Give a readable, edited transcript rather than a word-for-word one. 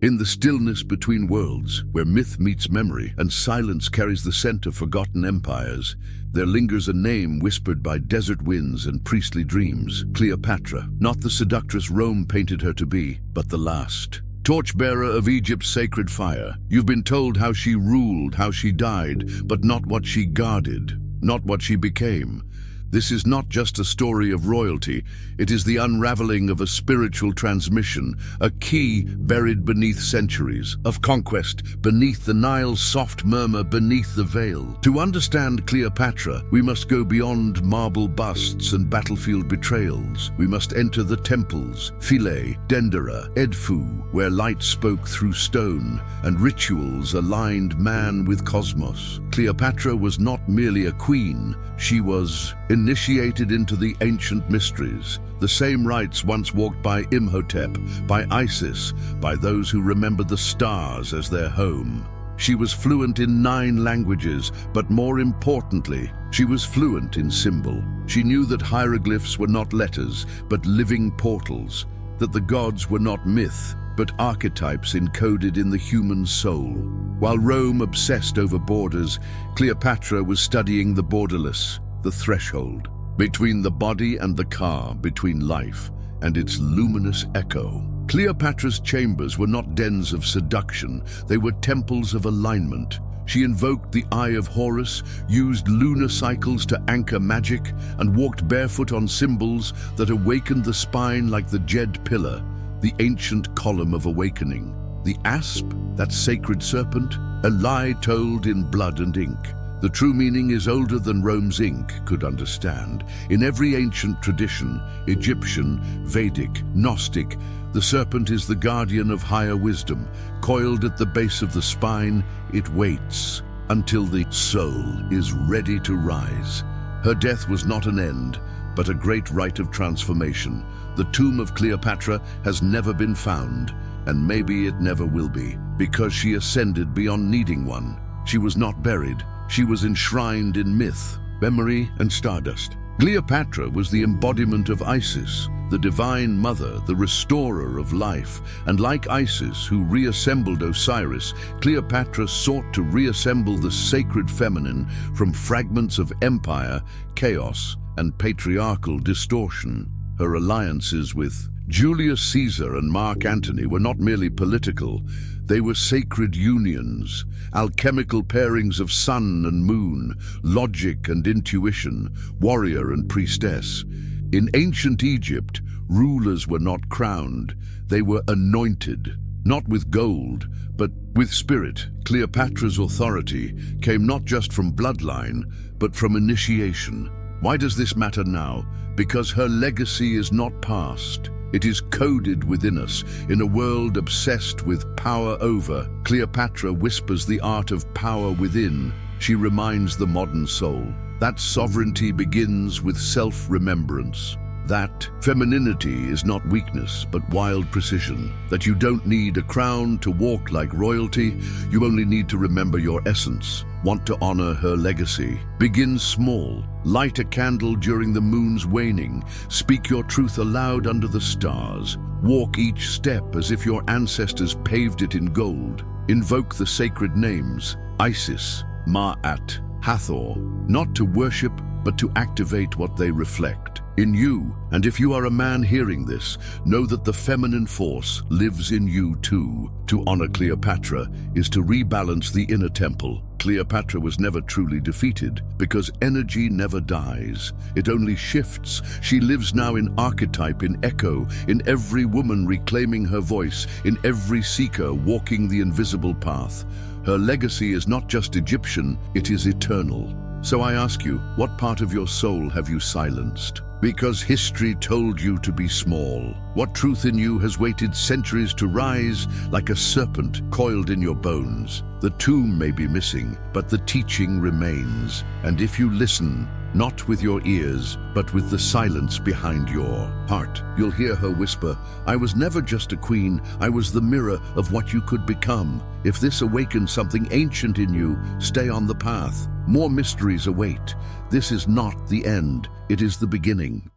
In the stillness between worlds, where myth meets memory and silence carries the scent of forgotten empires, there lingers a name whispered by desert winds and priestly dreams: Cleopatra. Not the seductress Rome painted her to be, but the last. Torchbearer of Egypt's sacred fire. You've been told how she ruled, how she died, but not what she guarded, not what she became. This is not just a story of royalty, it is the unraveling of a spiritual transmission, a key buried beneath centuries of conquest, beneath the Nile's soft murmur, beneath the veil. To understand Cleopatra, we must go beyond marble busts and battlefield betrayals. We must enter the temples, Philae, Dendera, Edfu, where light spoke through stone and rituals aligned man with cosmos. Cleopatra was not merely a queen, she was initiated into the ancient mysteries, the same rites once walked by Imhotep, by Isis, by those who remembered the stars as their home. She was fluent in 9 languages, but more importantly, she was fluent in symbol. She knew that hieroglyphs were not letters, but living portals, that the gods were not myth, but archetypes encoded in the human soul. While Rome obsessed over borders, Cleopatra was studying the borderless, the threshold, between the body and the car, between life and its luminous echo. Cleopatra's chambers were not dens of seduction, they were temples of alignment. She invoked the Eye of Horus, used lunar cycles to anchor magic, and walked barefoot on symbols that awakened the spine like the Jed pillar, the ancient column of awakening. The asp, that sacred serpent, a lie told in blood and ink. The true meaning is older than Rome's ink could understand. In every ancient tradition, Egyptian, Vedic, Gnostic, the serpent is the guardian of higher wisdom. Coiled at the base of the spine, it waits until the soul is ready to rise. Her death was not an end, but a great rite of transformation. The tomb of Cleopatra has never been found, and maybe it never will be, because she ascended beyond needing one. She was not buried, she was enshrined in myth, memory, and stardust. Cleopatra was the embodiment of Isis, the divine mother, the restorer of life, and like Isis, who reassembled Osiris, Cleopatra sought to reassemble the sacred feminine from fragments of empire, chaos, and patriarchal distortion. Her alliances with Julius Caesar and Mark Antony were not merely political, they were sacred unions, alchemical pairings of sun and moon, logic and intuition, warrior and priestess. In ancient Egypt, rulers were not crowned, they were anointed, not with gold, but with spirit. Cleopatra's authority came not just from bloodline, but from initiation. Why does this matter now? Because her legacy is not past. It is coded within us, in a world obsessed with power over. Cleopatra whispers the art of power within. She reminds the modern soul that sovereignty begins with self-remembrance. That femininity is not weakness, but wild precision. That you don't need a crown to walk like royalty, you only need to remember your essence. Want to honor her legacy? Begin small. Light a candle during the moon's waning. Speak your truth aloud under the stars. Walk each step as if your ancestors paved it in gold. Invoke the sacred names, Isis, Ma'at, Hathor, not to worship, but to activate what they reflect. In you, and if you are a man hearing this, know that the feminine force lives in you too. To honor Cleopatra is to rebalance the inner temple. Cleopatra was never truly defeated, because energy never dies. It only shifts. She lives now in archetype, in echo, in every woman reclaiming her voice, in every seeker walking the invisible path. Her legacy is not just Egyptian, it is eternal. So I ask you, what part of your soul have you silenced? Because history told you to be small. What truth in you has waited centuries to rise like a serpent coiled in your bones? The tomb may be missing, but the teaching remains. And if you listen, not with your ears, but with the silence behind your heart, you'll hear her whisper, I was never just a queen, I was the mirror of what you could become. If this awakens something ancient in you, stay on the path. More mysteries await. This is not the end, it is the beginning.